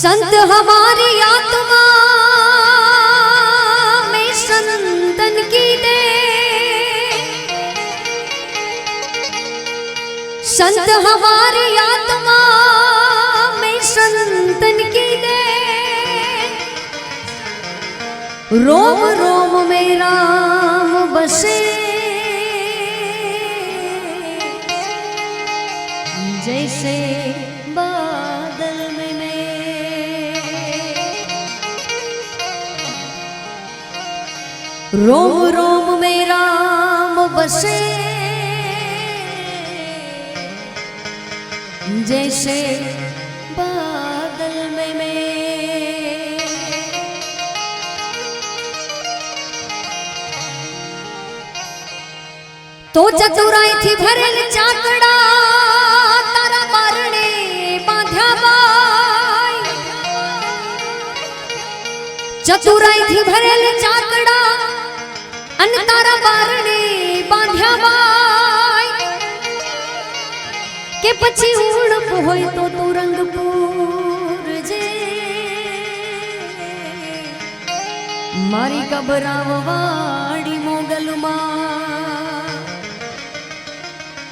संत हमारी आत्मा में संतन की दे, संत हमारी आत्मा में संतन की दे, रोम रोम में राम बसे, जैसे बादल में रोम रोम में राम बसे, जैसे बादल में तो चतुराई थी भरेल चाकड़ा तारा बारणे बांध्या बाई, चतुराई थी भरेल चाकड़ा अन तारा बारणे बांध्या बाई, के पछी उड़प होय तो तू रंगपुर जे, मारी कबराववाड़ी मोगल मां,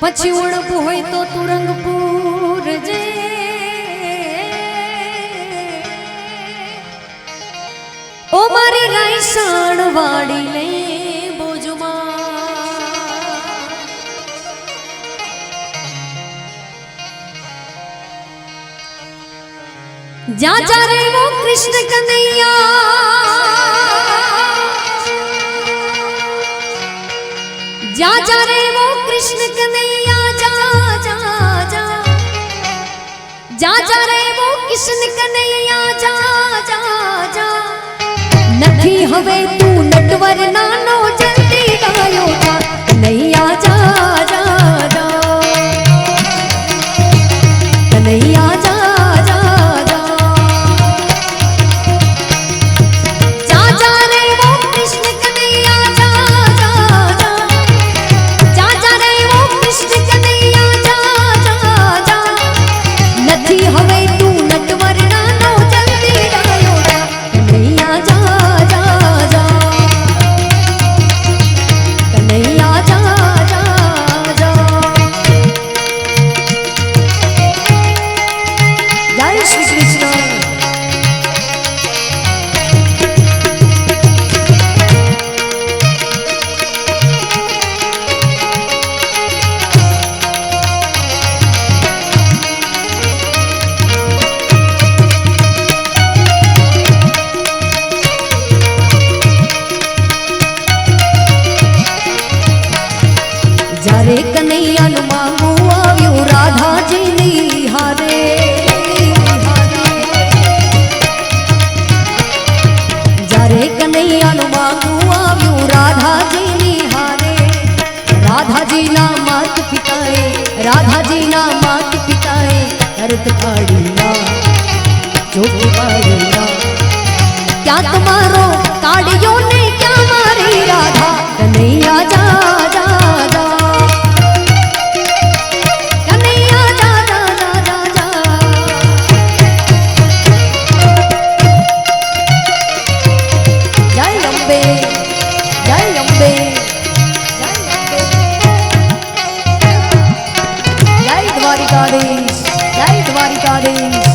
पछी उड़प होय तो तू रंगपुर जे, ओ मारी रायसण वाड़ी ले बोजुमा, जा जा रे वो कृष्ण कन्हैया, जा जा रे वो कृष्ण कन्हैया, जा जा जा, जा जा रे वो कृष्ण कन्हैया, जा जा जा, नथी हवे तू नटवर नानो जल्दी गायो था कन्हैया, जा जा जा कन्हैया, जा जा जा, जा जा रे वो कृष्ण कन्हैया, जा जा जा, जा जा रे वो कृष्ण कन्हैया, जा जा जा, नथी हवे तू नटवर नानो जल्दी गायो था कन्हैया, जा जा जा कन्हैया, जा जा जा, जय श्री कृष्ण। जारे कन्हैया नु मांगू आव्यू राधा जी नी हारे, जारे कन्हैया नु मांगू आव्यू राधा जी नी हारे, राधा जी ना मात पिताए, राधा जी ना मात पिताए, करत पाड़ी ना चोटी पाड़ी ना, क्या तुम्हारो काड़ियों ने क्या मारी राधा कन्हैया, जा जा जा कन्हैया, जा जा जा जा जा, जय अम्बे जय अम्बे जय अम्बे, जय द्वारिकाधीश जय द्वारिकाधीश।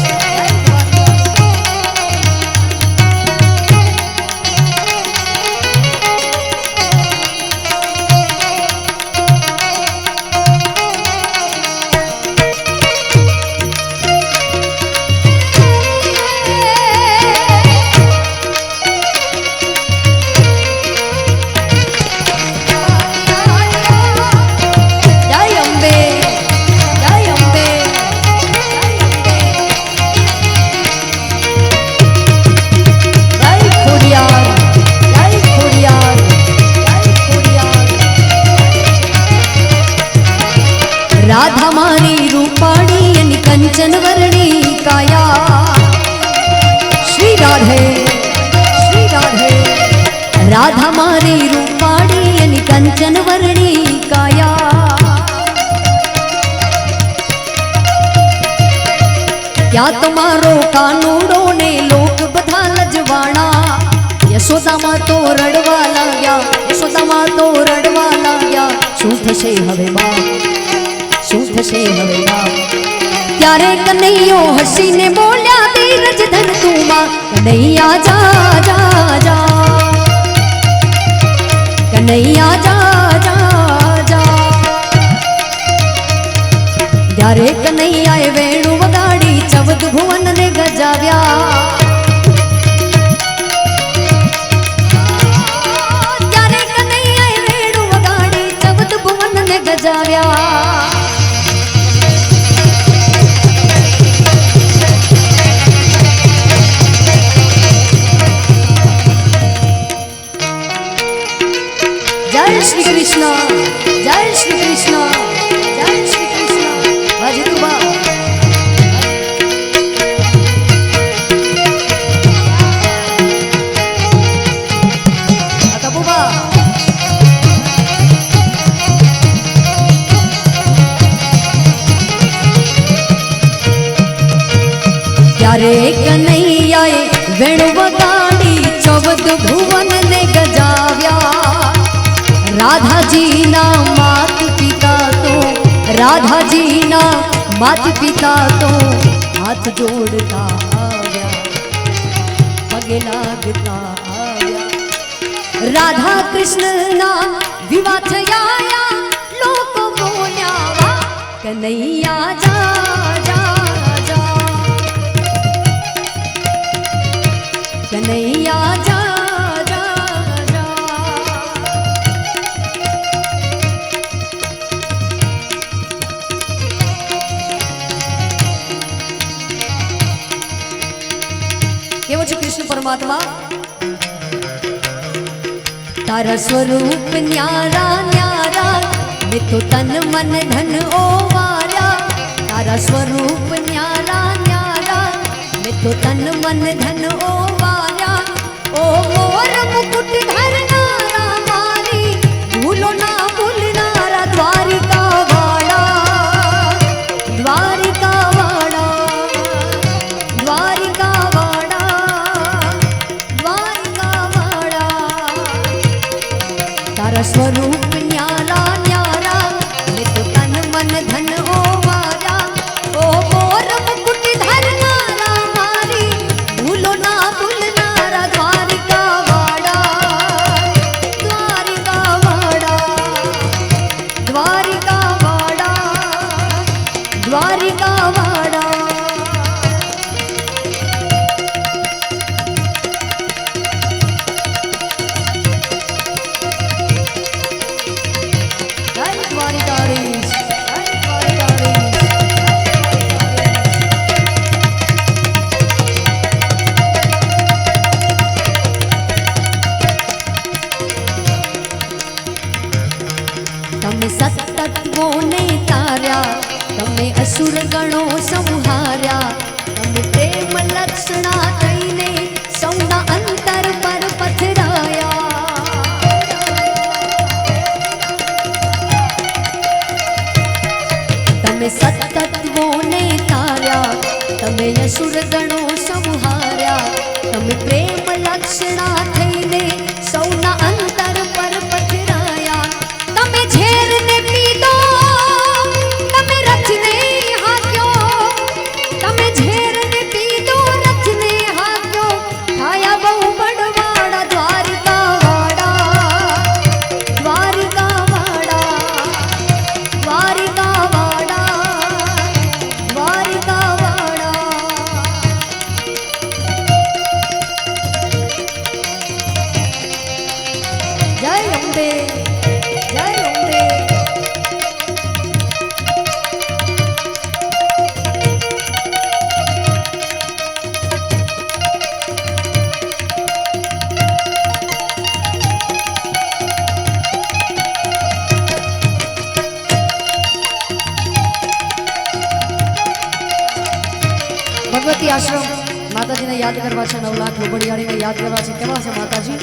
राधा मारी रूपाणी अनि कंचन वर्णी काया, श्री राधे राधा मारी रूपाणी अनि कंचन वर्णी काया, क्या तुम्हारो कानूड़ो તો રડવા લાગ્યા, યશોદામાં તો રડવા લાગ્યા. શું થશે હવે બા, શું થશે હવે બા? ત્યારે કનૈયો હસીને બોલ્યા, ધીરજ ધર તું માં, કનૈયા જા જા જા, કનૈયા જા જા જા. ત્યારે કનૈયાએ વેણું વગાડી 14 ભુવનને ગજાવ્યા. ત્યારે કનૈયાએ વેણું વગાડી 14 ભુવનને ગજાવ્યા. જય શ્રી કૃષ્ણ, જય શ્રી કૃષ્ણ, જય શ્રી કૃષ્ણ. હાજી તું બા કબુબા. ત્યારે કનૈયાએ વેણુ વગાડી 14 ભુવનને ગજાવ્યા. રાધાજીના માત પિતા તો, રાધાજીના માત પિતા તો હાથ જોડતા આવ્યા, પગે લાગતા આવ્યા. રાધા કૃષ્ણના વિવાહ થયા, લોકો બોલ્યા વાહ, કનૈયા જા જા જા, કનૈયા જા. કેવો છે કૃષ્ણ પરમાત્મા? તારા સ્વરૂપ ન્યારા ન્યારા, મેં તો તન મન ધન ઓવાર્યા. તારા સ્વરૂપ ન્યારા ન્યારા, મેં તો તન મન ધન ઓવાર્યા. ઓ મોર મુકુટ ધરનારા મારી, ભૂલો ના ભૂલનારા દ્વારિકા વાળા, દ્વારિકા વાળા, દ્વારિકા સ્વરૂપ ન્યારા ન્યારા, મેં તો તન મન ધન ઓવાર્યા. ઓ મોર મુકુટ ધરનારા મારી, ભૂલો ના ભૂલનારા દ્વારિકા વાળા, દ્વારિકા વાળા, દ્વારિકા વાળા, દ્વારિકા વાળા. તમે સતતત્વોને તાર્યા, તમે અસુર ગણો સંહાર્યા. તમે પ્રેમ લક્ષણા થઈને સૌના અંતર પર પથરાયા. તમે સતતત્વોને તાર્યા, તમે અસુર ગણો સંહાર્યા. તમે પ્રેમ લક્ષણા થઈને સૌના અંતર પર પથરાયા. તમે ઝેરને પીધો, તમે રથને હાક્યો. તમે ઝેરને પીધો, રથને હાક્યો. થાયા બહુ બળવાળા દ્વારિકા વાળા, દ્વારિકા વાળા, દ્વારિકા વાળા, દ્વારિકા વાળા. જય અંબે, જય અંબે. ભગવતી આશ્રમ માતાજીને યાદ કરવા છે, 9 લાખ લોબડિયાળીને યાદ કરવા છે. કેવા છે માતાજી?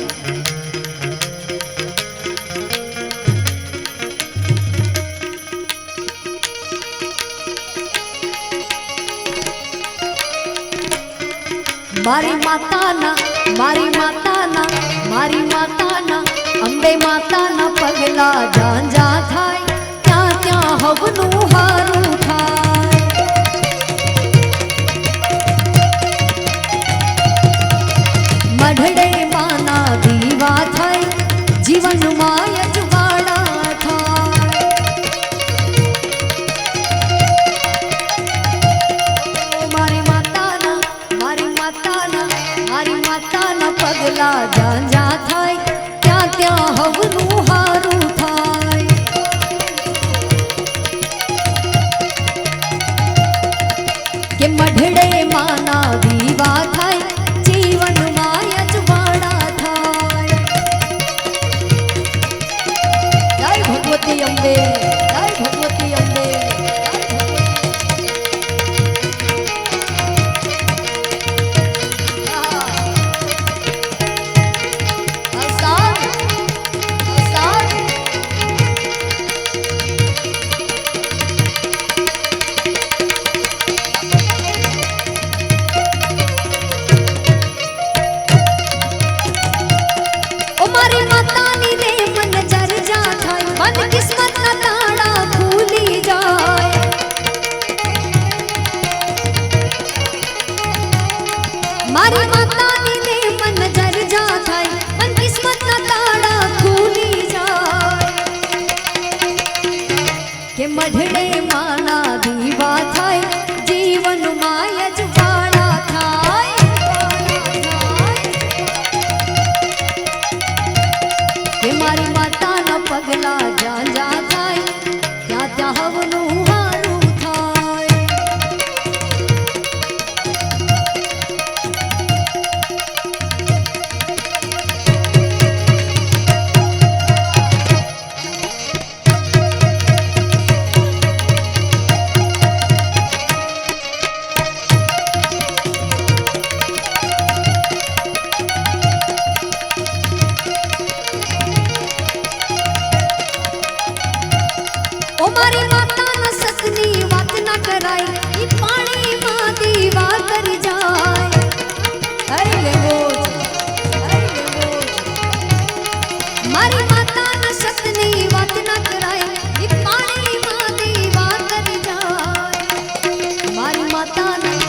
મારી માતાના મારી માતાના મારી માતાના અંબે માતાના પગલા ઝાંઝા થાય ત્યાં ત્યાં હવનું હારું થાય મઢડે માના દીવા થાય જીવનમાં અજવાળા થાય મારી માતાના મારી માતાના મારી માતાના પગલા ઝાંઝા થાય ત્યાં ત્યાં હવનું હારું થાય કે મઢડે માના દીવા થાય જીવનમાં અજવાળા થાય જય ભગવતી અંબે જય ભગવતી અંબે મારી માતાની ને મન જરજા થાય મન કિસ્મતના તાળા ખુલી જાય કે મઢડે માના દીવા થાય જીવનમાં અજવાળા થાય કે મારી માતાના પગલા ઝાંઝા થાય ત્યાં ત્યાં હવનું હારું થાય મારી માતાના સતની વાત ના કરાય ઈ પાણીમાં દીવા કરી જાય હરે લેવો મારી માતાના સતની વાત ના કરાય ઈ પાણીમાં દીવા કરી જાય મારી માતાના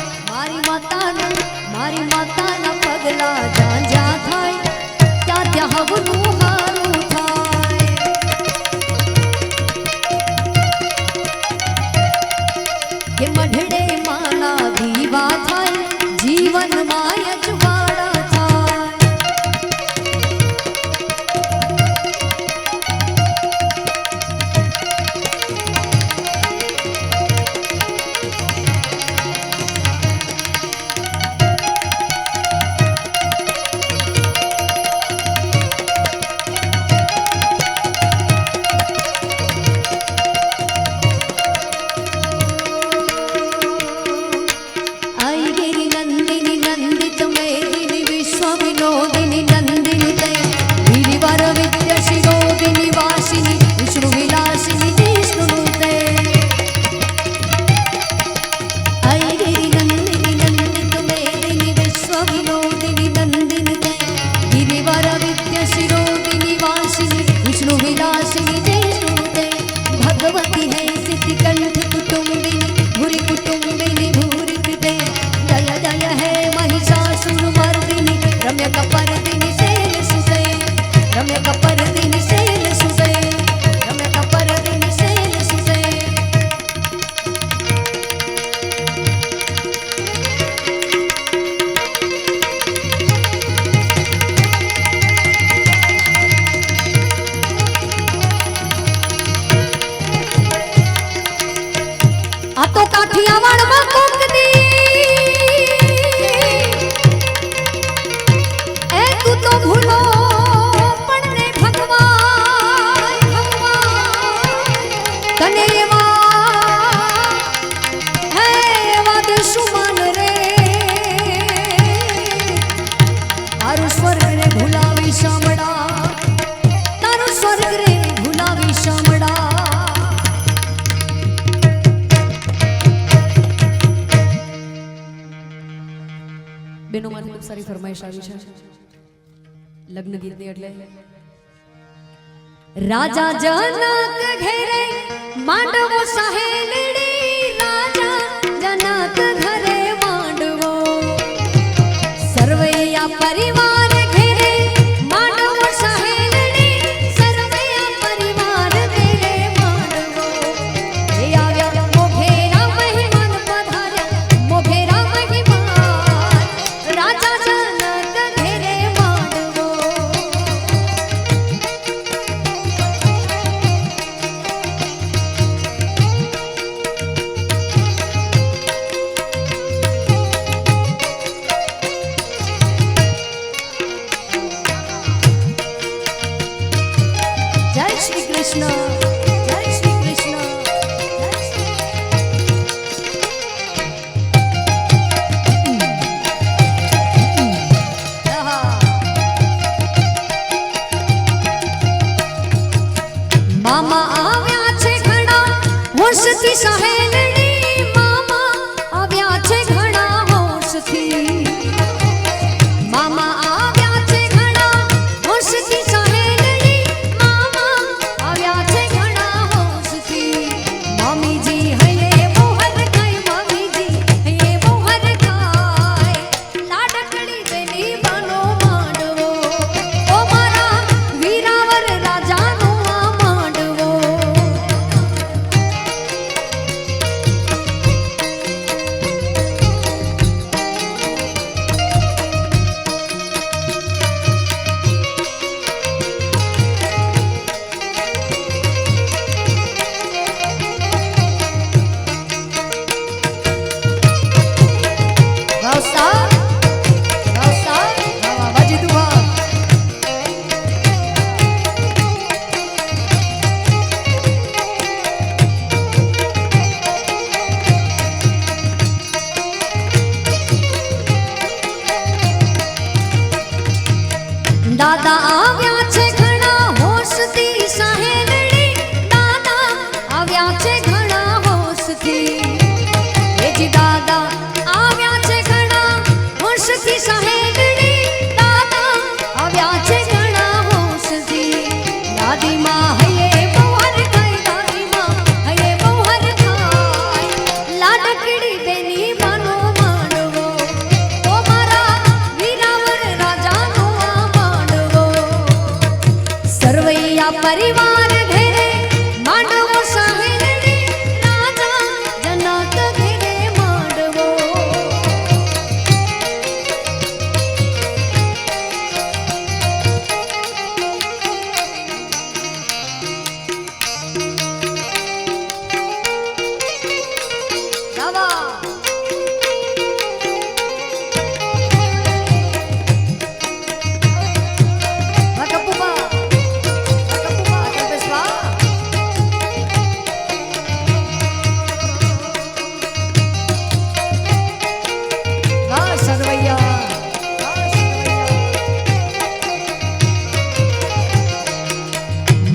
મારી માતાના પગલા ઝાંઝા થાય ત્યાં ત્યાં હવનું હારું થાય કે મઢડે માના દીવા થાય જીવનમાં અજવાળા થાય ખૂબ સારી ફરમાઈશ આવી છે લગ્ન ગીતની એટલે રાજા જનક ઘરે માંડવો સહેલડી રાજા જનક ઘરે માંડવો સર્વૈયા પરિવાર ઘરે માંડવો સહેલડી સર્વૈયા પરિવાર ઘરે માંડવો એ આવ્યા મોઘેરા મહેમાન પધાર્યા મોઘેરા મહેમાન રાજા જનક ઘરે માંડવો જય શ્રી કૃષ્ણ જય શ્રી કૃષ્ણ જય શ્રી મામા આવ્યા છે ઘણા હોશથી સહેલડી મામા આવ્યા છે ઘણા હોશથી મામા આવ્યા છે ઘણા હોશથી સહેલડી મામા આવ્યા છે ઘણા હોશથી મમ્મીજી હૈયે મોહર ખાય મમ્મીજી હૈયે મોહર ખાય લાડકડી બેની બનો માંડવો ઓ મારા વીરાવર રાજાનો આ માંડવો વાવસા વાવસા વાવા વાજી દુવા દાદા આવ્યા છે ઘણા હોશથી સહેલડી દાદા આવ્યા છે ઘણા હોશથી એજી દાદા આવ્યા છે ઘણા હોશથી સહેલડી દાદા આવ્યા છે ઘણા હોશથી દાદીમાં હૈયે મોહર ખાય દાદીમાં હૈયે મોહર ખાય લાડકડી બેની બનો માંડવો ઓ મારા વીરાવર રાજાનો આ માંડવો સર્વૈયા પરિવાર ઘરે માંડવો સહેલડી રાજા જનક ઘરે માંડવો ગાવા Vakapuma Vakapuma Akapeswa વાહ સરવૈયા વાહ સરવૈયા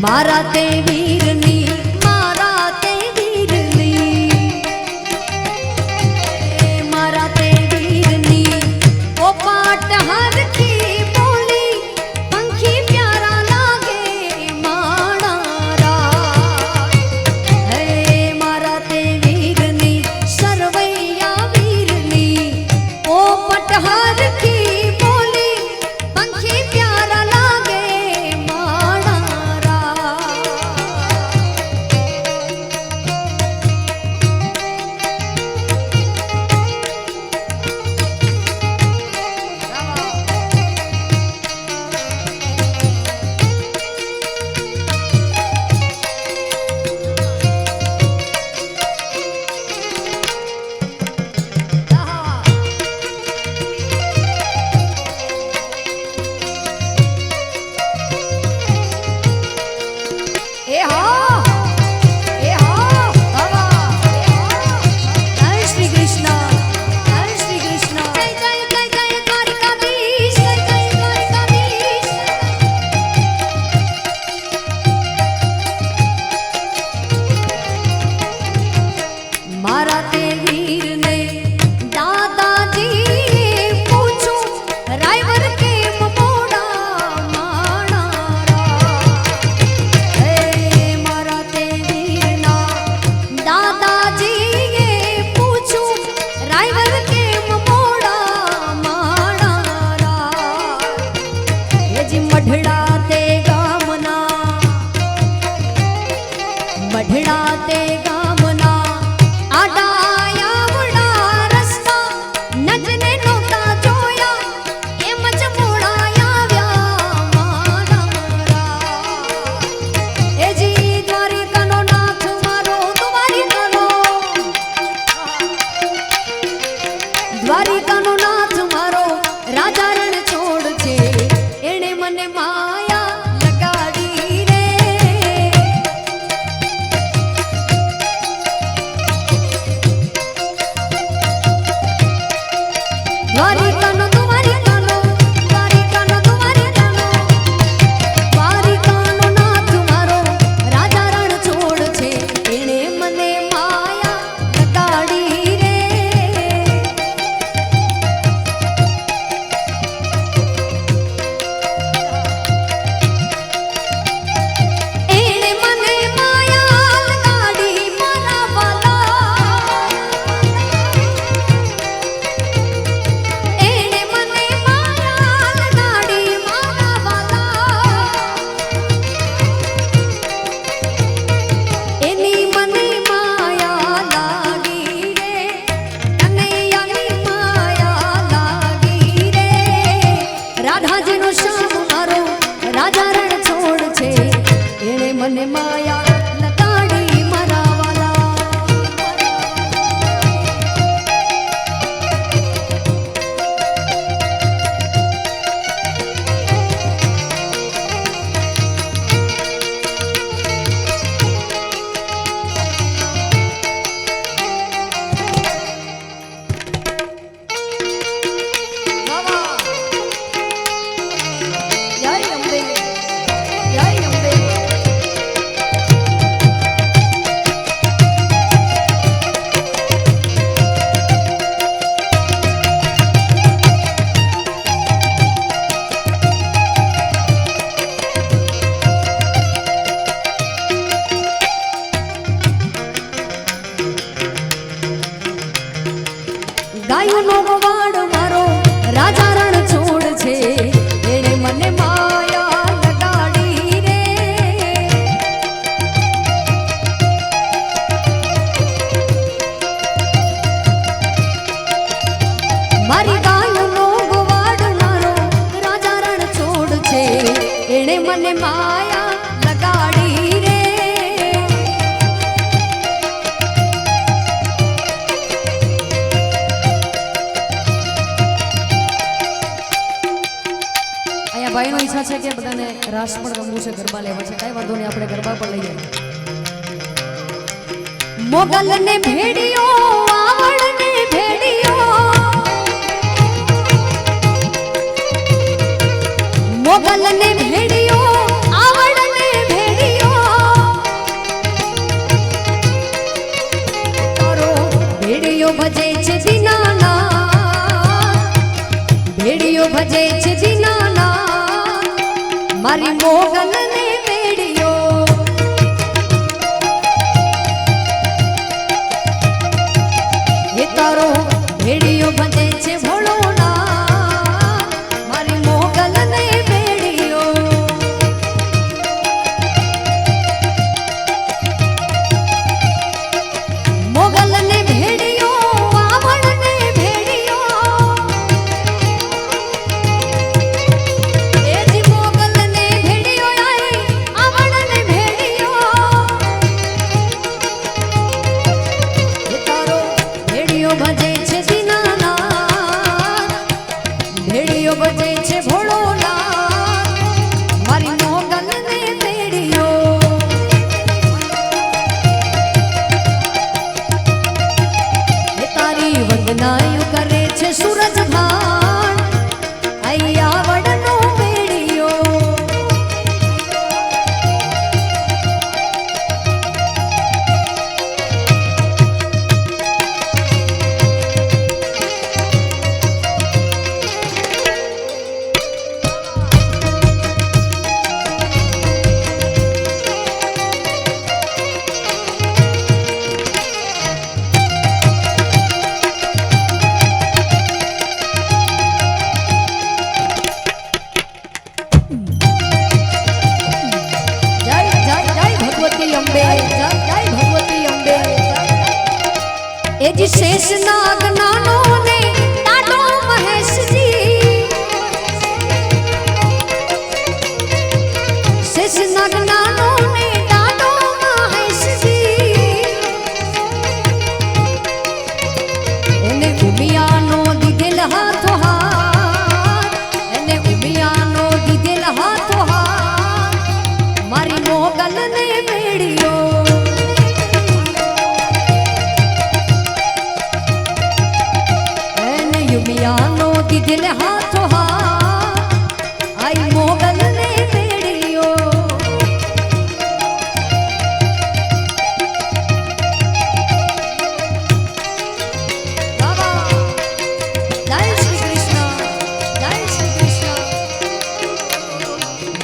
મારા તે વીરની મારા તે વીરની મારા તે વીરની ઓ પાટ હરખી બોલી પંખી પ્યારા લાગે માણારા હે મારા તે વીરની સરવૈયા વીરની ઓ પટ હરખી બોલી પંખી પ્યારા લાગે માણારા રાધાજીનો શ્યામ મારો રાજા રણ છોડ છે એણે મને માયા લગાડી મારા વાલા ગાયોનો ગવાડ મારો રાજા રણ છોડ છે એણે મને માયા લગાડી રે મારી ગાયોનો ગવાડ મારો રાજા રણ છોડ છે એણે મને માયા લગાડી રે ભાઈનો ઈચ્છા છે કે બધાને રાસ પણ રમવું છે ગરબા લેવા છે કઈ વાંધો નહીં આપણે ગરબા પણ લઈએ મોગલ ને ભેડિયો આવડ ને ભેડિયો મોગલ ને ભેડિયો આવડ ને ભેડિયો તારો ભેડિયો ભજે છે દીનાનાથ ભેડિયો ભજે છે દીનાનાથ મારી મોગલ ને ભેડિયો એ તારો ભેડિયો ભજે છે ભોળોનાથ મારી મોગલ ને ભેડિયો મોગલ ને ભેડિયો આવડ ને ભેડિયો એ જી મોગલ ને ભેડિયો આઈ આવડ ને ભેડિયો એ તારો ભેડિયો ભજે છે દીનાનાથ ભેડિયો ભજે છે ભોળોનાથ મારી મોગલ ને ભેડિયો એ તારી વંદનાયું કરે છે સૂરજ ભાન આઈ આવડનો ભેડિયો જય જય જય ભગવતી અંબે જય જય ભગવતી અંબે એ જી શેષ નાગ નાનો ને ટાટો મહેશજી શેષ નાગ નાનો ને ટાટો મહેશજી એને ઉમિયાનો દીધેલ હાથો હાથ એને ઉમિયાનો દીધેલ હાથો હાથ મારી મોગલ ને ભેડિયો એને યુમિયાનો દીધેલ હાથો હાથ આઈ મોગલ ને ભેડિયો બાબા જય શ્રી કૃષ્ણ જય શ્રી કૃષ્ણ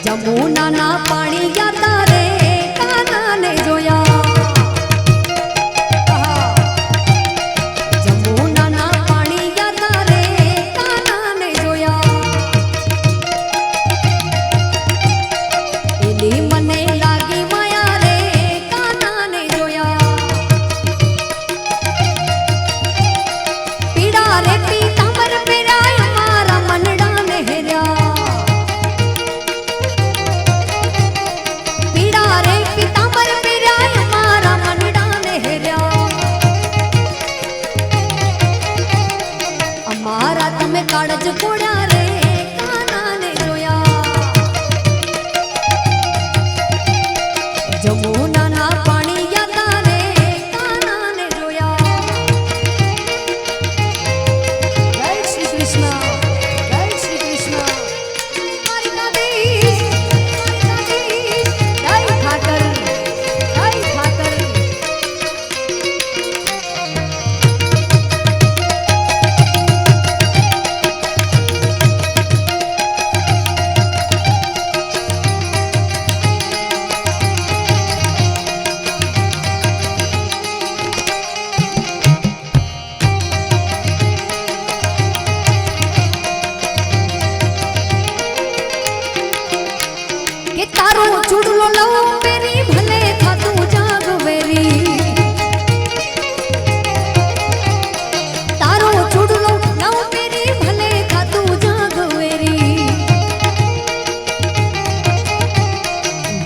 જમુનાના પાણી ગયા રે કાનાને જોયા જમુનાના પાણી ગયા રે કાનાને જોયા એની મને લાગી માયા રે કાનાને જોયા પીડા રે પીતાંબર પેરાય મારા મનડાને હેર્યા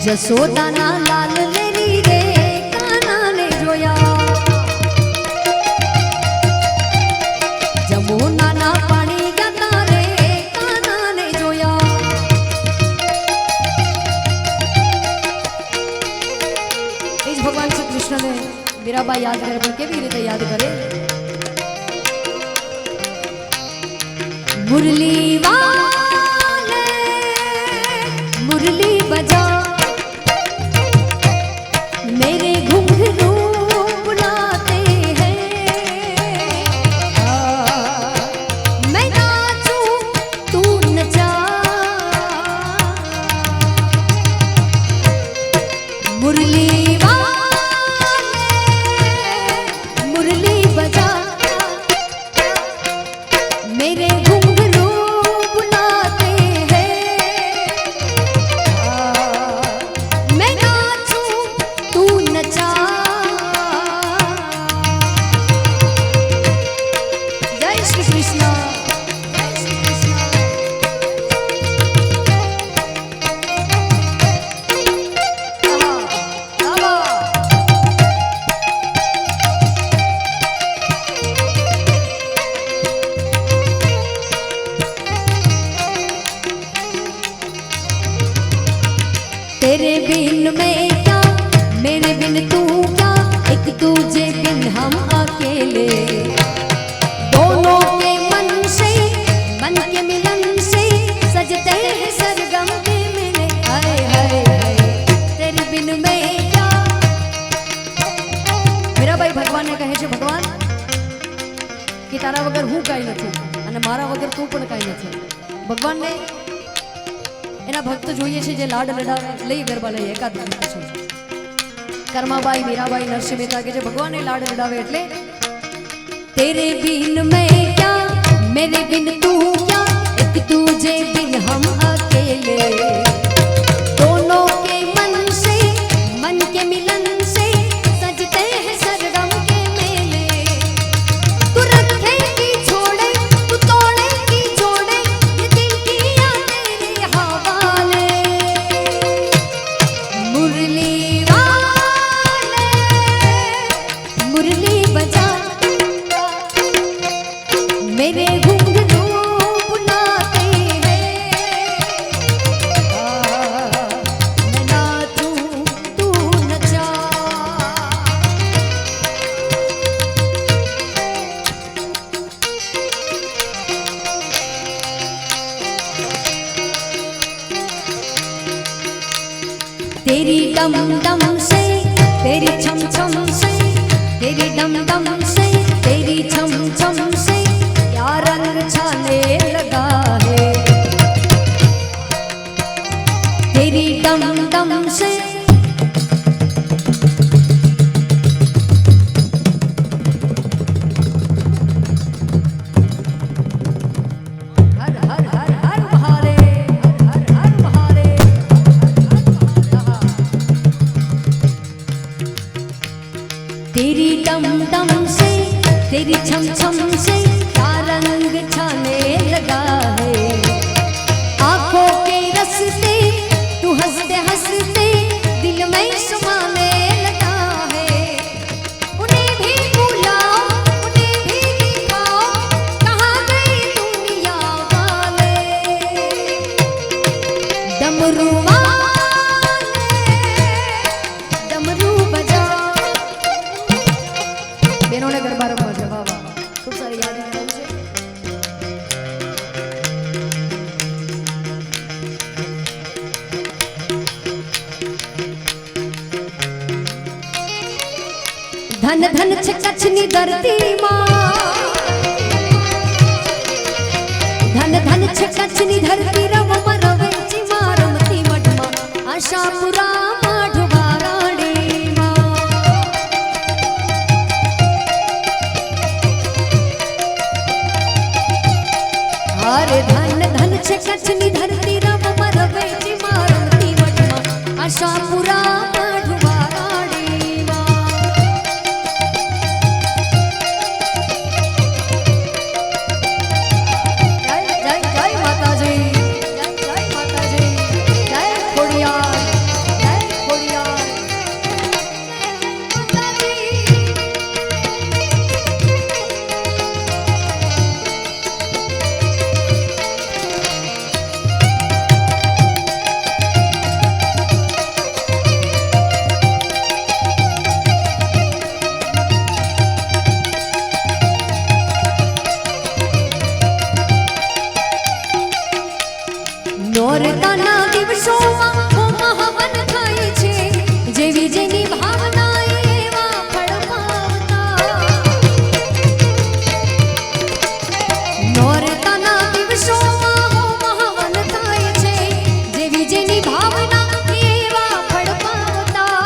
જસોદાના લાલ લેરી રે કાનાને જોયા, જમુનાના પાણી ગયા રે કાનાને જોયા. એ જ ભગવાન શ્રી કૃષ્ણને મીરાબાઈ યાદ કરે, પણ કેવી રીતે યાદ કરે? मुरली वाले मुरली बजा, मेरे घुंघरू बुलाते हैं, मैं नाचूं तू नचा. मुरली वाले मुरली बजा, मेरे तेरे बिन मैं क्या, मेरे बिन तू क्या, एक दूजे बिन हम अकेले. दोनों के मन से, मन के मिलन से सजते हैं सरगम के मेले. हाय हाय हाय तेरे बिन मैं क्या. મીરાબાઈ ભગવાનને કહે છે, ભગવાન કે તારા વગર હું કાંઈ નથી અને મારા વગર તું પણ કાંઈ નથી. ભગવાનને એના ભક્ત જોઈએ છે જે લાડ લડાવે, લઈ ગરબા લઈ એકાદ ભક્ત છે. કર્માબાઈ, મીરાબાઈ, નરસિંહ મહેતા કે જે ભગવાનને લાડ લડાવે એટલે તેરે બિન મેં ક્યા, મેરે બિન તું ક્યા, એક તુજે બિન હમ અકેલે. दोनों के मन से, मन के मिलन से सजते हैं सरगम के मेले. तू रखेगी छोड़े, तू तोड़ेगी जोड़े, ये दिल किया तेरे हवाले. मुरली वाले मुरली बजा, मेरे घुंघरू बुलाते हैं, मैं नाचूं तू नचा. तेरी डम डम से, तेरी छम छम से, तेरी डम डम से, तेरी छम छम से क्या रंग छाने लगा है. तेरी डम डम से हर हर हर हर महादेव, हर हर महादेव. तेरी डम डम से, तेरी छम छम से क्या रंग छाने लगा है. आंखों के रस्ते तू हंसते हंसते दिल में समाने लगा है. उन्हें भी बुलाओ, उन्हें भी दिखाओ, कहाँ गई दुनिया वाले. डमरू वाले डमरू बजा. બહેનોને ગરબા રમવા છે. વાહ વાહ, ખૂબ સારી યાદ છે. ધન ધન છે કચ્છની ધરતીમાં, ધન ધન છે કચ્છની ધરતી. રવમાં રવે ચીમાં રમતી મઠમાં, આશાપુરામાં ઢુબારાડીમાં. અરે ધન ધન છે કચ્છની ધરતી. રવમાં રવે ચીમાં રમતી મઠમાં, આશાપુરામાં ઢુબારાડીમાં. જય જય જય માતાજી, જય જય માતાજી, જય ખોડિયાર, જય નોરતાના દિવસોમાં મહાવન થાય છે, જેવી જેની ભાવના એવા ફળ પાવતા. નોરતાના દિવસોમાં મહાવન થાય છે, જેવી જેની ભાવના એવા ફળ પાવતા.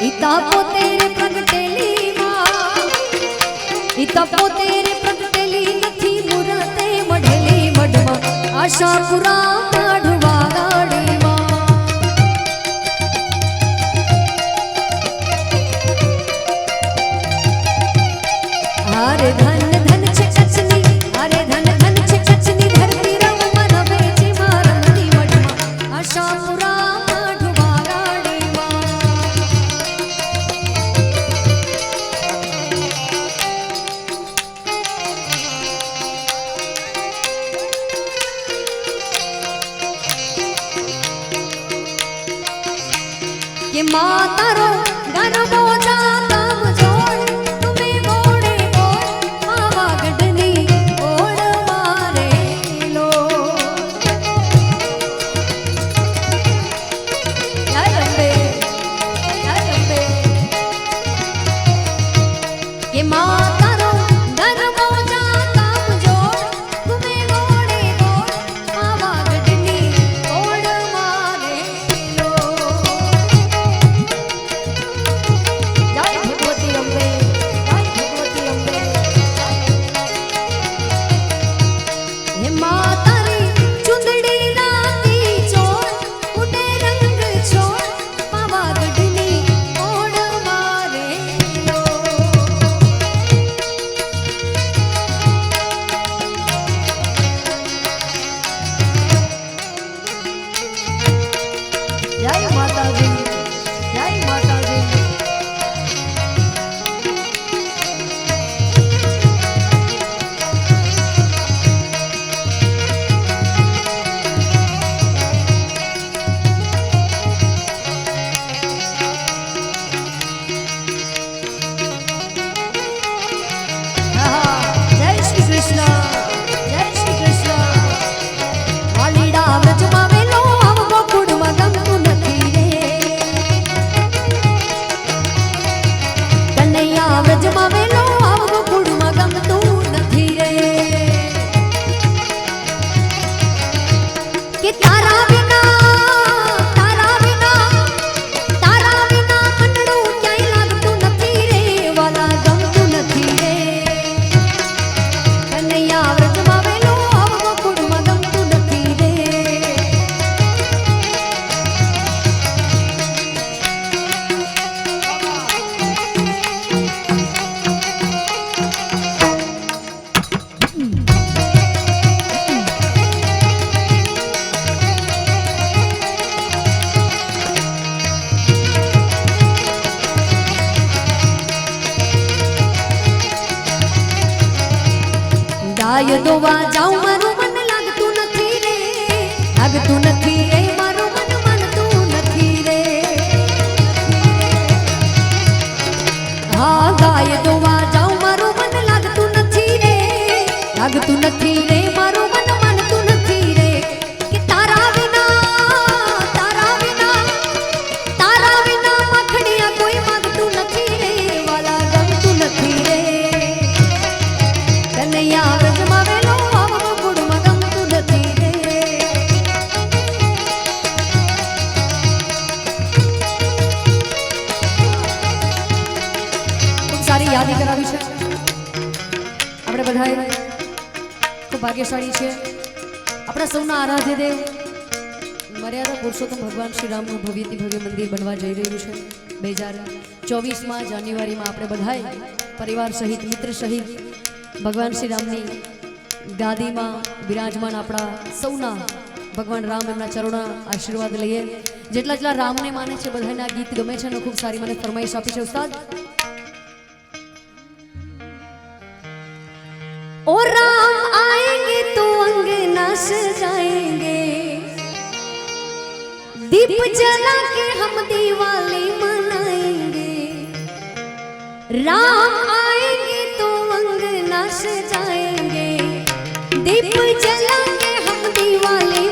ઈતા પોતે પ્રગટેલી માં, ઈતા પોતે પ્રગટેલી નથી મુરતે મઢેલી મઢમાં આશાપુરા કાઢવા ગાડીમાં. હારે ધન ધન છે કચ્છની, હારે ધન ધન છે કચ્છની ધરતી રવમાં રમે છે મારમની મઢમાં આશાપુરા કાઢવા ગાડીમાં. કે માતારો ગરબો જાતમ જોડ, તુમે ગોડે ગોડ પાવાગઢની ઓળ મારેલો. જય અંબે, જય અંબે. કે માતારો ગરબો જાતમ જોડ, તુમે ગોડે ગોડ પાવાગઢની ઓળ મારેલો. જય માતાજી, જય માતાજી. જય શ્રી કૃષ્ણ, જય શ્રી કૃષ્ણ. વાલીડા વ્રજમાં વેલો આવ ગોકુળમાં ગમતું નથી રે. કનૈયા વ્રજમાં વેલો આવ ગોકુળમાં ગમતું નથી રે. કે તારા વિના, તારા વિના, તારા વિના મનડું ક્યાંય લાગતું નથી રે. વાલા ગમતું નથી રે. કનૈયા વ્રજમાં વેલો આવ ગોકુળમાં ગમતું નથી રે. ગાય દોવા જાઉં મારું મન લાગતું નથી રે, લાગતું નથી રે. મારું મન માનતું નથી રે. હા ગાય દોવા જાઉં મારું મન લાગતું નથી રે, લાગતું નથી રે. મારું મન માનતું નથી રે. કે તારા વિના, તારા વિના, તારા વિના માખડિયા કોઈ માંગતું નથી રે. વાલા ગમતું નથી રે. કનૈયા વ્રજમાં વેલો આવ ગોકુળમાં ગમતું નથી રે. ખૂબ સારી યાદી કરાવી છે. આપણે બધાએ ખૂબ ભાગ્યશાળી છે. આપણા સૌના આરાધ્ય દેવ મર્યાદા પુરુષોત્તમ ભગવાન શ્રી રામનું ભવ્યથી ભવ્ય મંદિર બનવા જઈ રહ્યું છે. 2024માં જાન્યુઆરીમાં આપણે બધાએ પરિવાર સહિત, મિત્ર સહિત ભગવાન શ્રી રામની ગાદીમાં બિરાજમાન આપણા સૌના ભગવાન રામ એમના ચરણોના આશીર્વાદ લઈએ. જેટલા જેટલા રામને માને છે બધાને આ ગીત ગમે છે અને ખૂબ સારી મને ફરમાઈશ આપી છે. ઉસ્તાદ ओ राम आएंगे तो अंगना सजाएंगे, दीप जला के हम दिवाली मनाएंगे। राम आएंगे तो अंगना सजाएंगे, दीप जला के हम दिवाली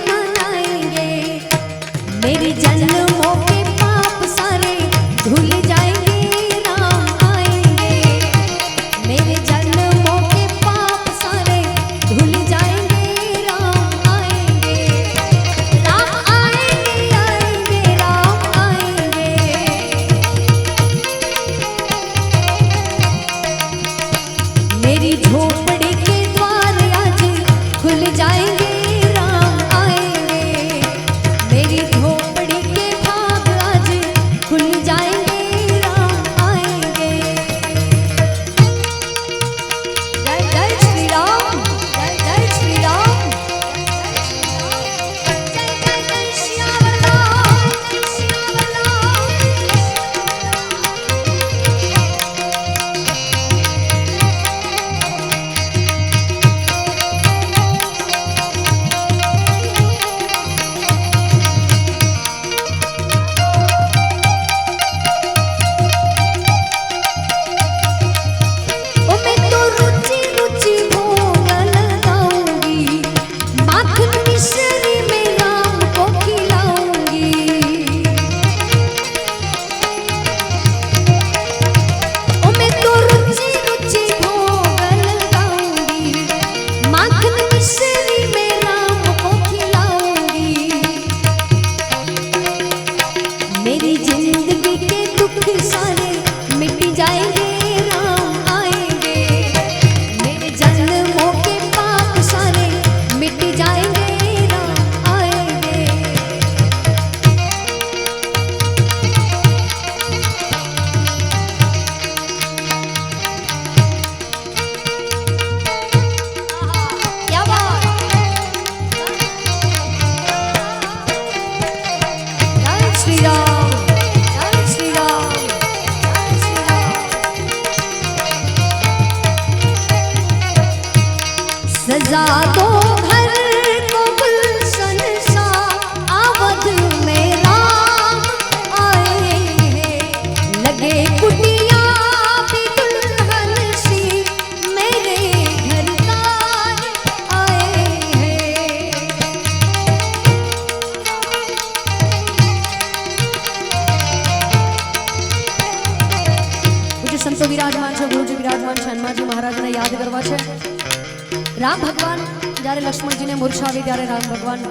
રામ ભગવાન જ્યારે લક્ષ્મણજીને મૂર્છા આવી ત્યારે રામ ભગવાન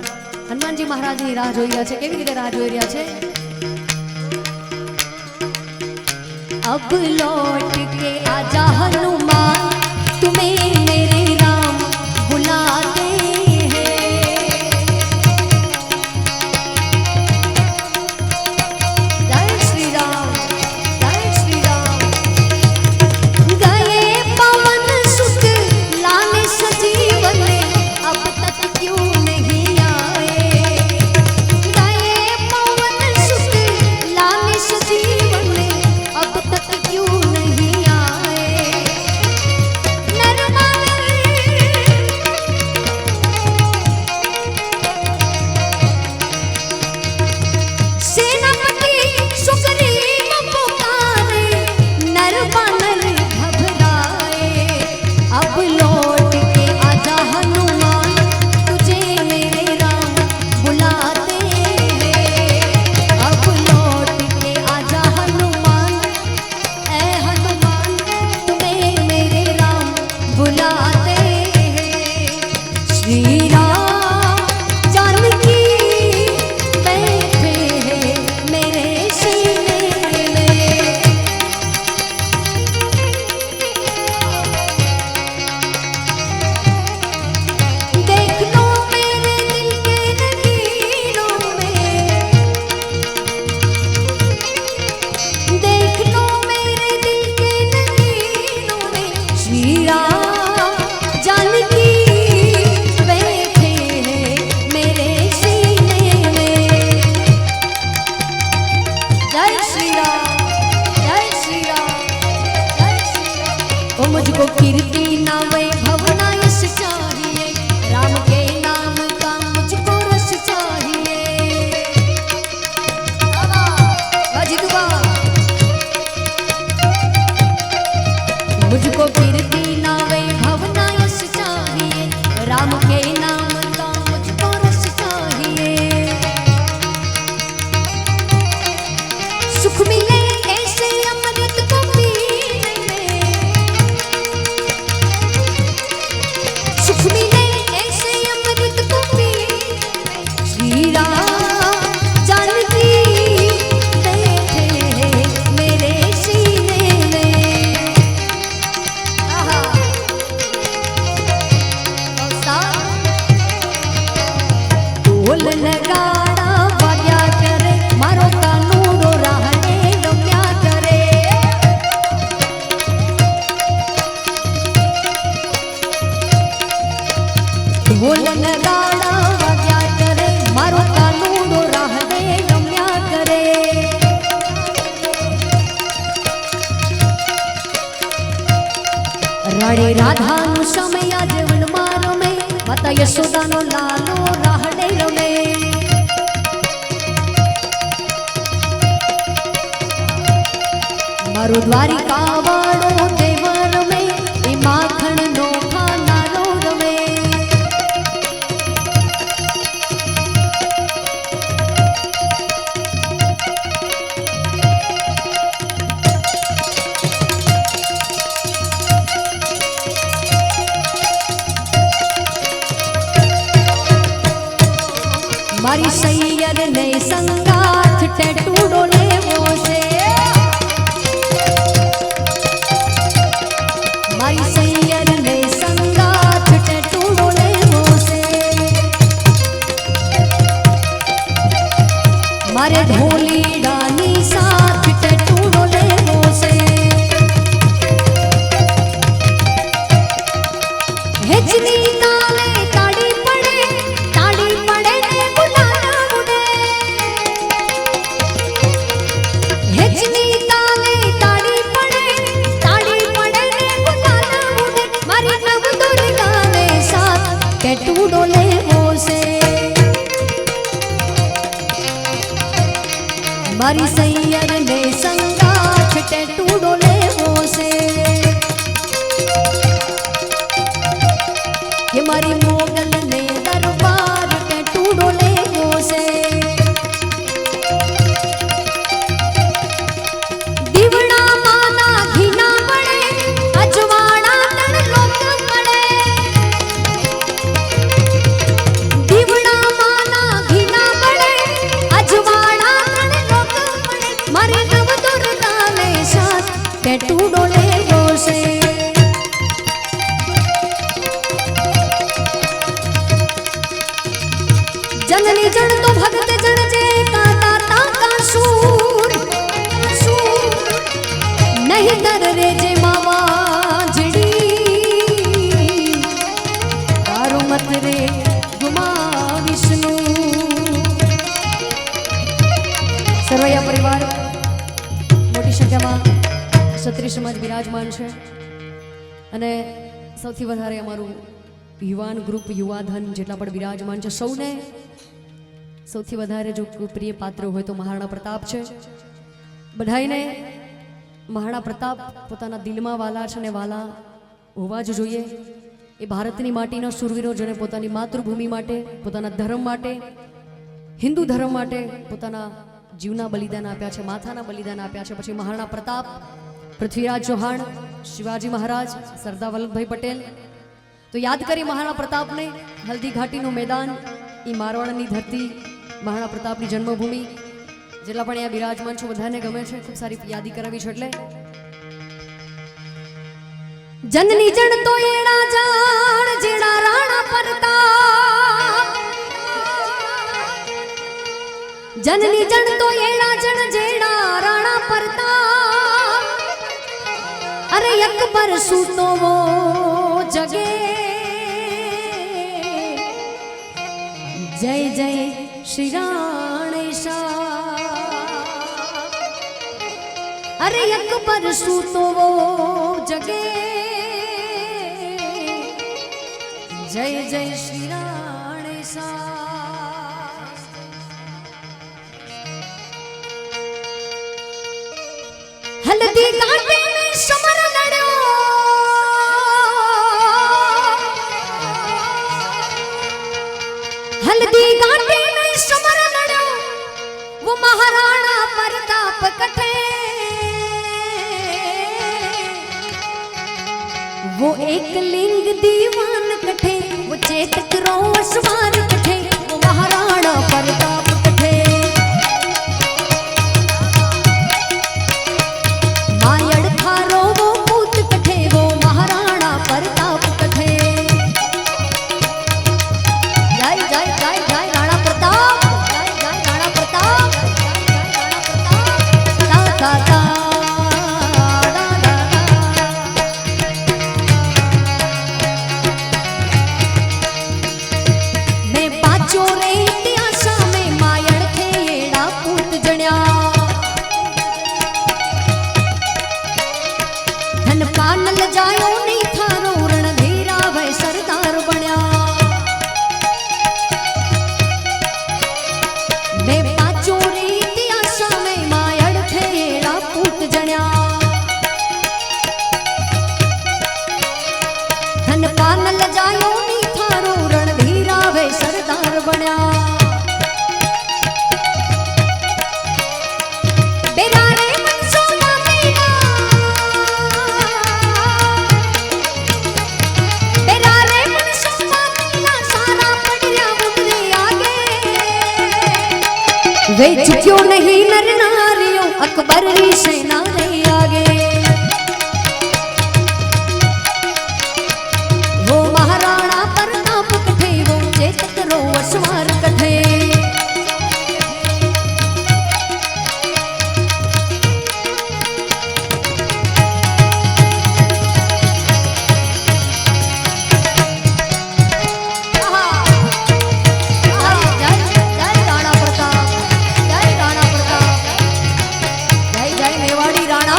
હનુમાનજી મહારાજની રાહ જોઈ રહ્યા છે. કેવી રીતે રાહ જોઈ રહ્યા છે? अब लौट के आजा हनुमान तुम्हें मेरे राम बुलाते हैं. जय श्री राम, जय श्री राम. गए पवन सुत लाने सजीवन अब तक क्यों नहीं आए. गए पवन सुत लाने सजीवन अब तक क्यों नहीं आए. सेनापति सुग्रीव पुकारे नर बानर घबराए. अब लौट के आजा हनुमान तुझे मेरे राम बुलाते हैं. अब लौट के आजा हनुमान ऐ हनुमान तुम्हें मेरे राम बुलाते हैं. श्री राम जानकी बैठे हैं मेरे सीने में. देख लो मेरे दिल के नगीनों में. देख लो मेरे दिल के नगीनों में. श्री राम जानकी बैठे हैं मेरे सीने में. जय श्री राम, जय श्री राम, जय श्री राम. ओ मुझको कीर्ति ना वैभव ना यश चाहिए. राम के नाम का मुझको रस चाहिए. बाबा मुझको कीर्ति ना वैभव ना यश चाहिए. राम के नाम का मुझको रस चाहिए. सुख मिले ऐसे अमृत को पीने में. सुख मिले ऐसे अमृत को पीने में. श्री राम जानकी बैठे हैं मेरे सीने में. आहा ढोल नगाड़ा वाग्या करे मारो कानूड़ो राहने रम्या करे. ढोल नगाड़ा वाग्या करे मारो कानूड़ो राहने रम्या करे. રાણી રાધાનું સમય જીવનમાં રમે. માતા યશોદાનો લાલો રાહડે રમે. મારો દ્વારિકા વાળો દેવ રમે. એ માખણનો ખાનારો રમે. મારી સૈયર ને સંગાથ ટેટુડો લેવો છે. મારી સૈયર ને સંગાથ ટેટુડો લેવો છે. મારે ઢોલીડાની સાથ ટેટુડો લેવો છે. હેજની તાલે તાળી પડે. તાળી પડે ને ગુલાલા ઉડે. હેજની તાલે તાળી પડે. તાળી પડે ને ગુલાલા ઉડે. મારી નવ દુર્ગાને સાથ ટેટુડો લેવો છે. મારી સૈયર ને સંગાથ ટેટુડો લેવો છે. કે મારી મોગલ ને દરબાર ટેટુડો લેવો છે. દીવડા માના ઘીના પડે. અજવાળા તણ લોક મળે. जननी जन तो भगत जन जे का दाता का सूर नहीं दर रे जे मावा जड़ी तारो मत रे गुमा विष्णु सर्वैया परिवार मोटी संख्याમાં ક્ષત્રિય સમાજ બિરાજમાન છે અને સૌથી વધારે અમારું યુવાન ગ્રુપ યુવાધન જેટલા પણ બિરાજમાન છે સૌને સૌથી વધારે જો પ્રિય પાત્ર હોય તો મહારાણા પ્રતાપ છે બધાઈને મહારાણા પ્રતાપ પોતાના દિલમાં વાલા છે ને વાલા હોવા જ જોઈએ એ ભારતની માટીના શૂરવીરો જેને પોતાની માતૃભૂમિ માટે પોતાના ધર્મ માટે હિન્દુ ધર્મ માટે પોતાના જીવના બલિદાન આપ્યા છે માથાના બલિદાન આપ્યા છે પછી મહારાણા પ્રતાપ પૃથ્વીરાજ ચૌહાણ શિવાજી મહારાજ સરદાર વલ્લભભાઈ પટેલ તો યાદ કરી મહારાણા પ્રતાપને હલ્દી ઘાટીનું મેદાન એ મારવાડની ધરતી મહારાણા પ્રતાપની જન્મભૂમિ જેટલા પણ અહીંયા બિરાજમાન છો બધાને ગમે છે ખૂબ સારી યાદી કરાવી છે એટલે જનની જણ તો એડા જાણ જેડા રાણા પ્રતાપ જનની જણ તો એડા જણ જેડા રાણા પ્રતાપ અરે અકબર સૂતો વો જગે जय जय श्री राणेशा अरे अकबर सूतो वो जगे जय जय श्री राणेशा हल्दी घाटी में समर लड़ो हल्दी घाटी में समर लड़ो वो महाराणा प्रताप कटे वो एक लिंग दीवान कटे वो चेतक रो सवार कटे वो महाराणा प्रताप कटे मायड़ थारो वो पूत कटे वो महाराणा प्रताप कटे जय जय जय जय राणा प्रताप जय जय राणा प्रताप ता ता ता मैं बाचो रे इतिहासा में मायड़ थे एड़ा पूत जण्या धन पानल जायो नहीं थारो रणधीरा वै सरदार बण्या मैं पाचो रे इतिहासा में मायड़ थे एड़ा पूत जण्या धन पानल जायो नी थारो रणधीरा वे सरदार बण्या बेरारे मनसोना मेरा बेरारे मनसोना मेरा सारा पड़िया मुझे आगे वे चुक्यो नहीं नर नारियों अकबर री सेना रे आगे वो महाराणा प्रताप कठे वो चेतक रो अश्वार कठे जय जय राणा प्रताप जय राणा प्रताप जय जय मेवाड़ी राणा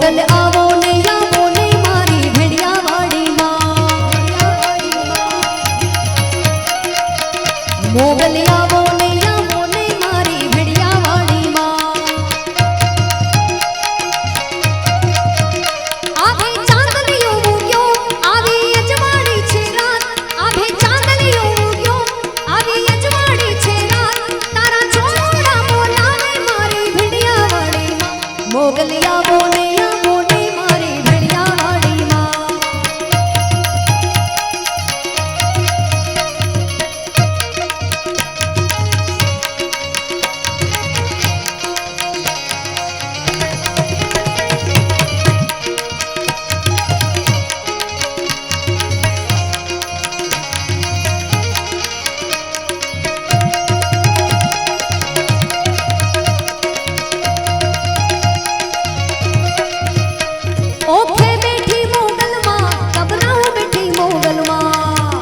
મોગલ આવો ને આવો ને મારી ભેડિયાવાડીમાં મોગલ આવો ને આવો ને મારી ભેડિયાવાડીમાં આભે ચાંદલિયો ઉગ્યો આવી અજવાળી છે રાત આભે ચાંદલિયો ઉગ્યો આવી અજવાળી છે રાત તારા છોડા બોલાવે મારી ભેડિયાવાડીમાં મોગલ આવો ને આવો ને મારી ભેડિયાવાડીમાં ઓખે બેઠી મોગલમાં કબરાઓ બેઠી મોગલમાં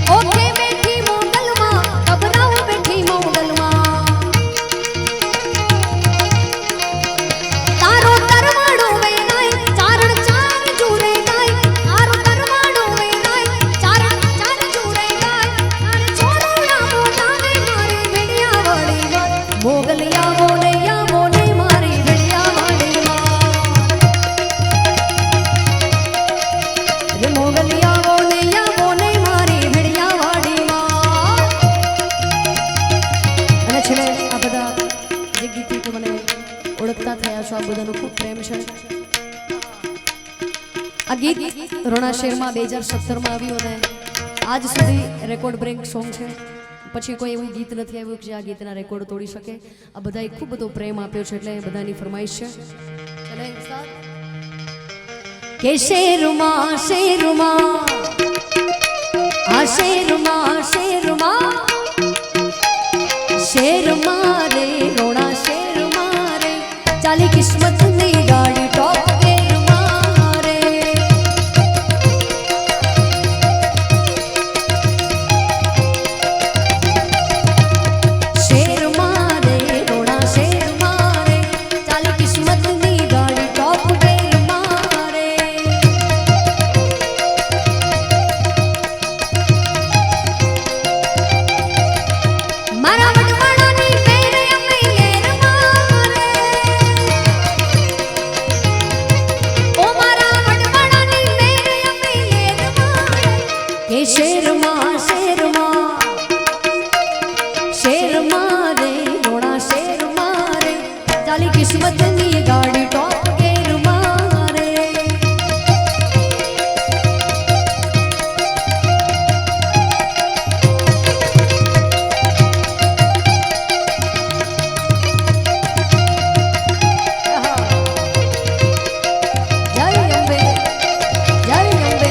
ઓખે બેઠી મોગલમાં કબરાઓ બેઠી મોગલમાં તારો તરવાડો વેનાય ચારણ ચાર જુરે ગાય તારો તરવાડો વેનાય ચારણ ચાર જુરે ગાય તારે છોડુડા બોલાવે મારી ભેડિયાવાડીમાં મોગલ આવો ને આવો ને મારી ભેડિયાવાડીમાં મોગલ આવો ને આવો ને મારી ભેડિયાવાડીમાં અને છેલ્લે આ બધા જે ગીતો તો મને ઓળખતા થયા છો આ બધાનો ખૂબ પ્રેમ છે આ ગીત રોણા શેરમાં 2017માં આવ્યું અને આજ સુધી રેકોર્ડ બ્રેક સોંગ છે પછી કોઈ એવું ગીત નથી આવ્યું કે જે આ ગીતના રેકોર્ડ તોડી શકે આ બધાએ ખૂબ બધો પ્રેમ આપ્યો છે એટલે બધાની ફરમાઈશ છે ચલે સાથ કે શેરમાં આ શેરમાં શેરમાં રે રોણા શેરમાં રે ચાલી કિસ્મતની ગાડી ટોપ ગેરમાં રે શેરમાં રે રોણા શેરમાં રે ચાલી કિસ્મતની ગાડી ટોપ ગેરમાં રે મારા વડવાડાની પેરે અમે લેરમાં રે ઓ મારા વડવાડાની પેરે અમે લેરમાં રે કે શેરમાં રે રોણા શેરમાં રે ચાલી કિસ્મતની ગાડી ટોપ ગેરમાં રે જય અંબે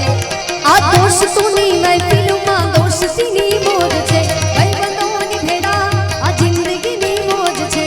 આ દોસ્તોની મહેફિલમાં દોસ્તીની મોજ છે ભાઈબંધોની ભેડા આ જિંદગીની મોજ છે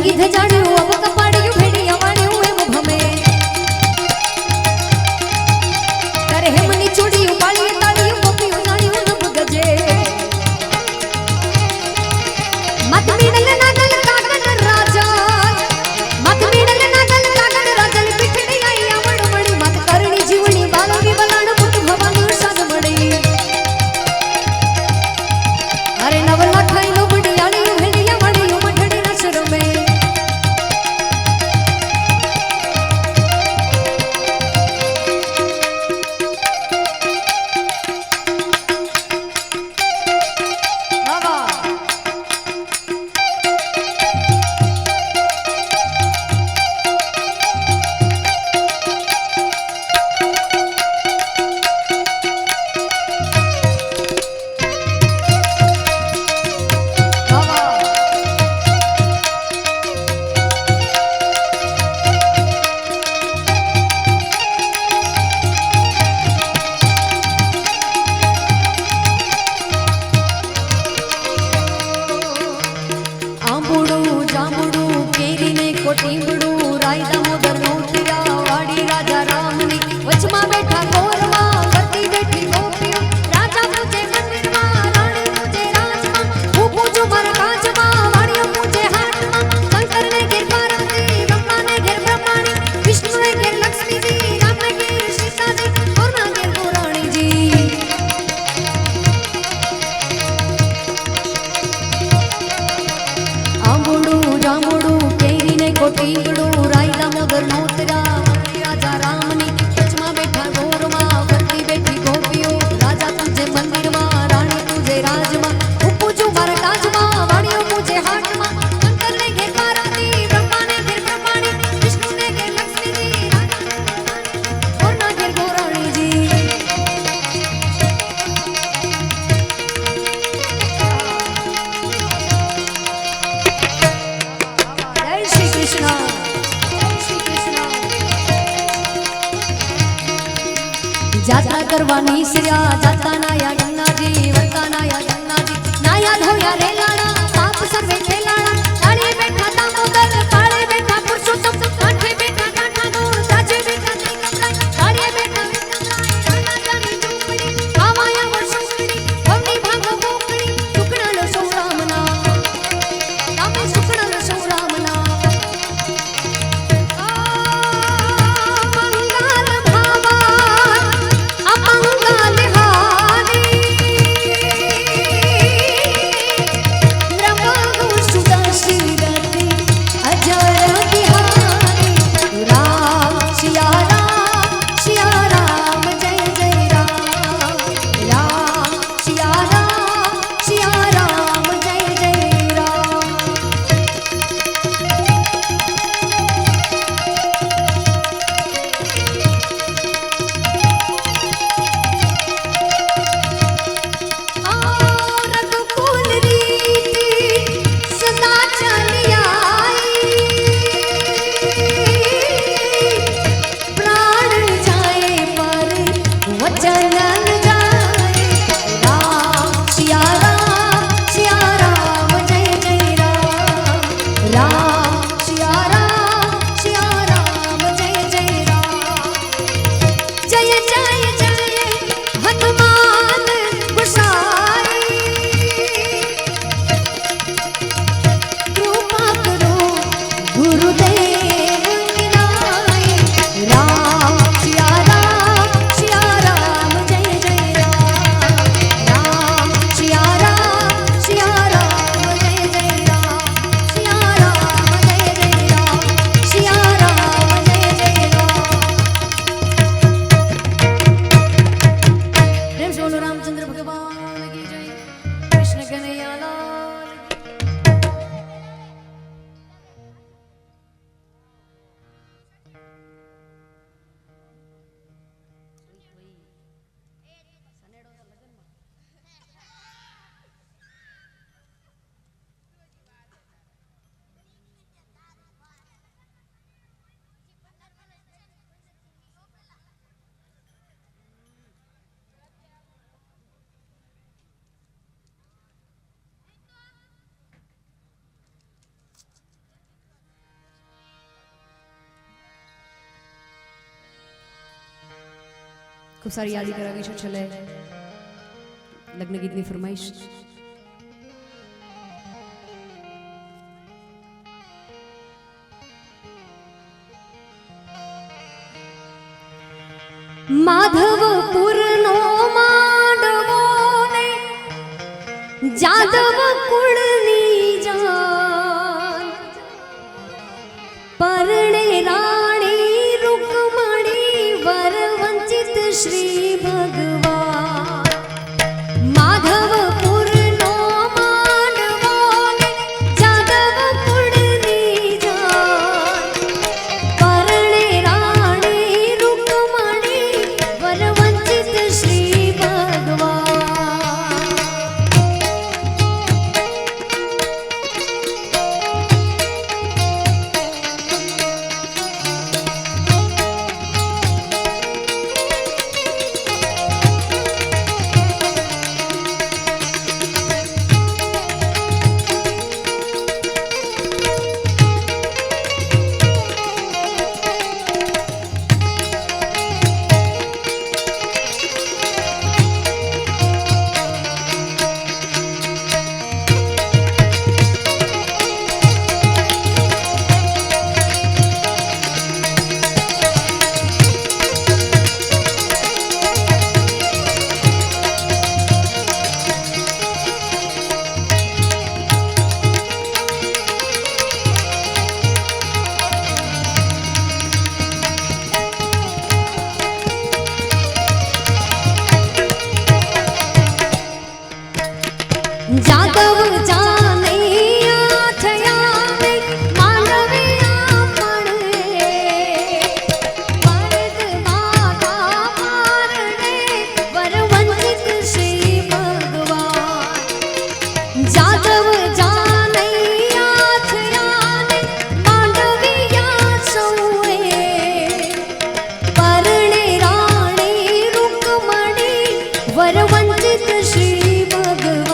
કીધે જાણ્યું अब કપાડ્યું ભેડિયા વાળ્યું એમ ભમે કરે હેમની ચૂડિયું બાળીએ તાળીયું ગોપીઓ જાણ્યું નભ ગજે મત મીડલ નાગલ કાગન રાજા મત મીડલ નાગલ કાગન રાજલ પીઠડી આઈ આવડ મળી મત કરણી જીવણી બાલવી બલાણ પુટ ભવાની સાદ મળી અરે નવલા ખાઈ લો બડિયાળી ભેડિયા વાળ્યું મઠડી ના શરમે કોટીંબડું રાયદા મોદર નોતિયા વાડી રાજા રામની વચમાં બેઠા ગોરમાં કરતી બેઠી ગોપીઓ રાજા પૂજે મંદિરમાં રાણી પૂજે રાજમાં હું પૂજું મારા કાજમાં વાડીઓ પૂજે હાટમાં શંકરને ઘેર પાર્વતી બ્રહ્માને ઘેર બ્રહ્માણી વિષ્ણુને ઘેર લક્ષ્મીજી રામને ઘેર સીતાજી ગોરના ઘેર ગોરાણીજી આંબુડું જાંબુડું કોટીંબડું રાયદા મોદર નોતરા રાજા રામની વચમાં બેઠા ગોરમાં કરતી બેઠી ગોપીઓ રાજા પૂજે મંદિરમાં રાણી પૂજે રાજમાં હું પૂજું મારા કાજમાં વાણીઓ પૂજે હાટમાં શંકરને ઘેર પાર્વતી બ્રહ્માને ઘેર બ્રહ્માણી વિષ્ણુને ઘેર લક્ષ્મીજી ગોરના ઘેર ગોરાણીજી जाता करवानी सिया जाता नाया गंगाजी वर्ता नाया गंगाजी नाया धोया रे लाड़ा पाप सर्वे खेलाड़ा ताड़े बैठा दामोदर पाड़े बैठा पुरुषोत्तम कांठे बैठा कांठा मोर ताजे बैठा त्रिकमराय ताड़े बैठा विक्रमराय राणा जानी झूपड़ी आवाया वर्षोकड़ी भवनी भाग भोकड़ी सुकणालो सौरामना तामे सुकणालो सौरामना मंगल भावा अमंगल हारी खूब सारी यादी करावी છે છેલ્લે લગ્ન ગીતની ફરમાઈશ. માધવપુરનો માંડવો ને જાદવ કુળની જાન પરણે રાણી રૂકમણી વર વંચિત શ્રી ભગવાન. માધવપુરનો માંડવો ને જાદવ કુળની જાન પરણે રાણી રૂકમણી વર વંચિત શ્રી ભગવાન. જાદવ જાનૈયા થયા ને માંડવ્યા પડે વર્ગ માતા મારણે વર વંચિત શ્રી ભગવાન. જાદવ જાનૈયા થયા ને માંડવ્યા સૌએ પરણે રાણી રૂકમણી વર વંચિત શ્રી ભગવાન.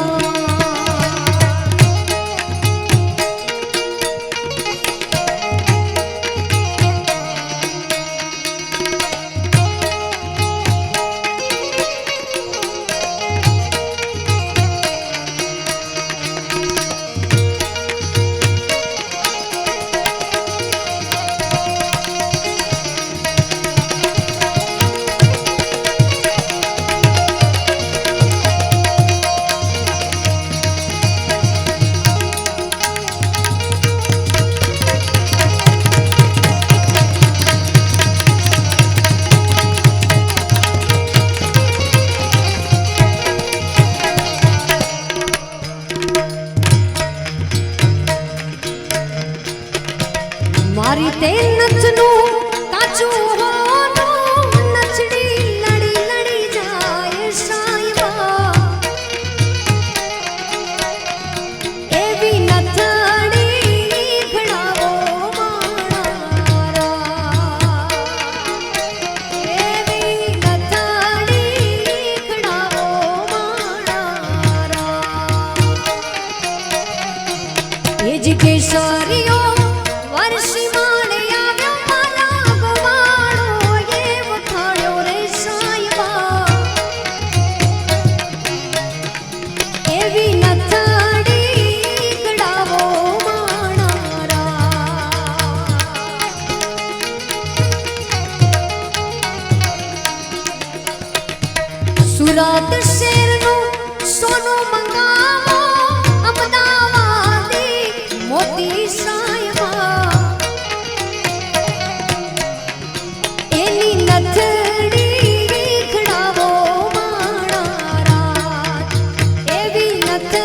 મારી તે નથનું કાચું હોનું નચડી લડી લડી જાય સાયબા. એવી નથડી ઘડાવો મારા એવી નથડી ઘડાવો મારા એ જ કેસરીઓ વર્ષી માણે આવ્યો મારા ગોવાળો એ વખાણ્યો રે સાયબા. એવી નથડી ઘડાવો માણારા. સુરત શહેરનું સોનું મંગાવો અમદાવાદી મોતી સાયબા. એની નથડી ઘડાવો માણારા એવી નથડી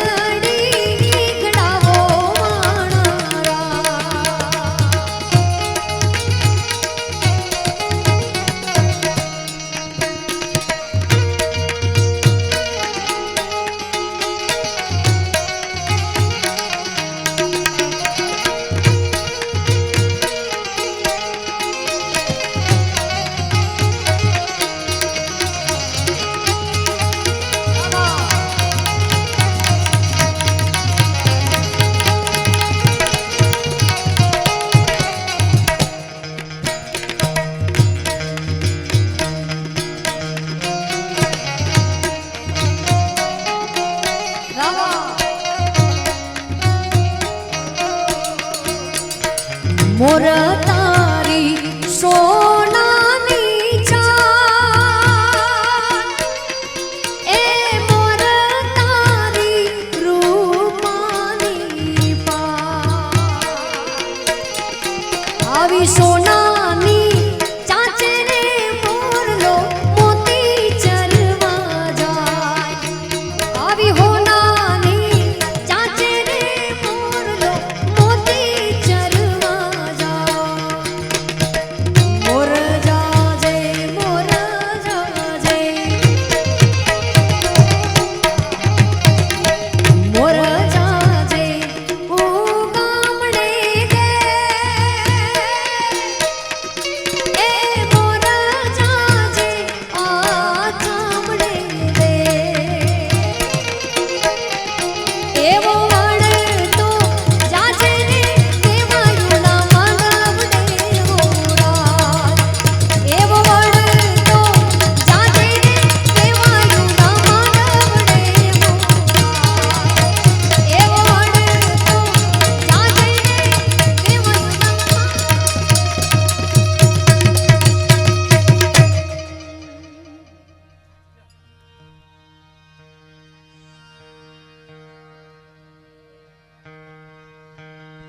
મોર તારી સોનાની ચાંદ એ મોર તારી રૂપાની પાન આવી સોનાની ચાંચે રે મોરલો મોતી ચરવા જાય આવી હોનાની ચાંચે રે મોરલો મોતી ચરવા જાય મોર જાજે મોર જાજે મોર જાજે ઓ ગામડે ગે એ મોર જાજે આ ગામડે રે એવો વાળતો જાજે રે દેવાયું ના માનવડે મોરાજ એવો વાળતો જાજે રે દેવાયું ના માનવડે મોરાજ એવો વાળતો જાજે રે દેવાયું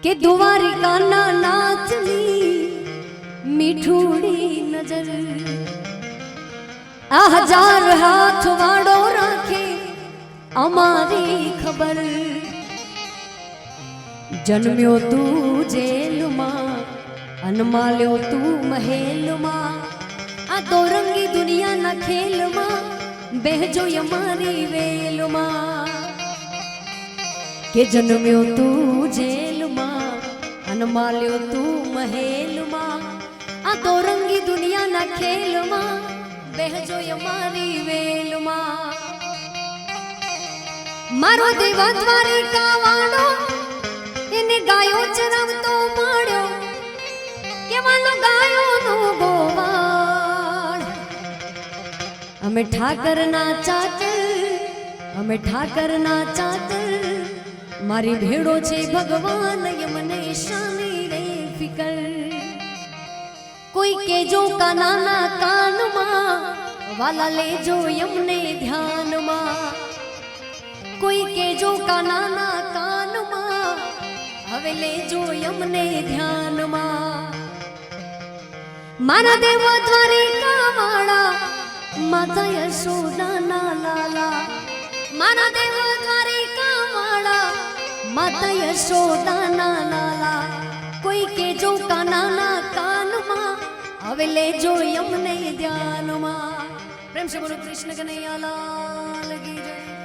કે દ્વારિકાના નાથની મીઠુડી નજર આ હજાર હાથ વાળો રાખે અમારી ખબર જન્મ્યો તું જેલમાં અનમાલ્યો તું મહેલમાં આ દોરંગી દુનિયાના ખેલમાં બેહજો અમારી વેલમાં કે જન્મ્યો તું જેલમાં અનમાલ્યો તું મહેલમાં આ દોરંગી દુનિયાના ખેલમાં બેહજો અમારી વેલમાં મારો દેવા દ્વારિકા વાળો એને ગાયો ચરવતો મળ્યો કેવાનો ગાયોનો ગોવાળ અમે ઠાકરના ચાતર અમે ઠાકરના ચાતર મારી ભેડો છે ભગવાન યમને શાની રે ફિકર કોઈ કેજો કાનાના કાનમાં વાલા લેજો યમને ધ્યાનમાં કોઈ કેજો કાનાના કાનમાં હવે લેજો યમને ધ્યાનમાં મારા દેવ દ્વારિકા વાળા માતા યશોદાના લાલા મારા દેવ દ્વારિકા વાળા માતા યશોદાના લાલા કોઈ કેજો કાનાના કાનમાં હવે લેજો યમને ધ્યાનમાં પ્રેમ સે બોલો કૃષ્ણ કનૈયા લાલ કી જય।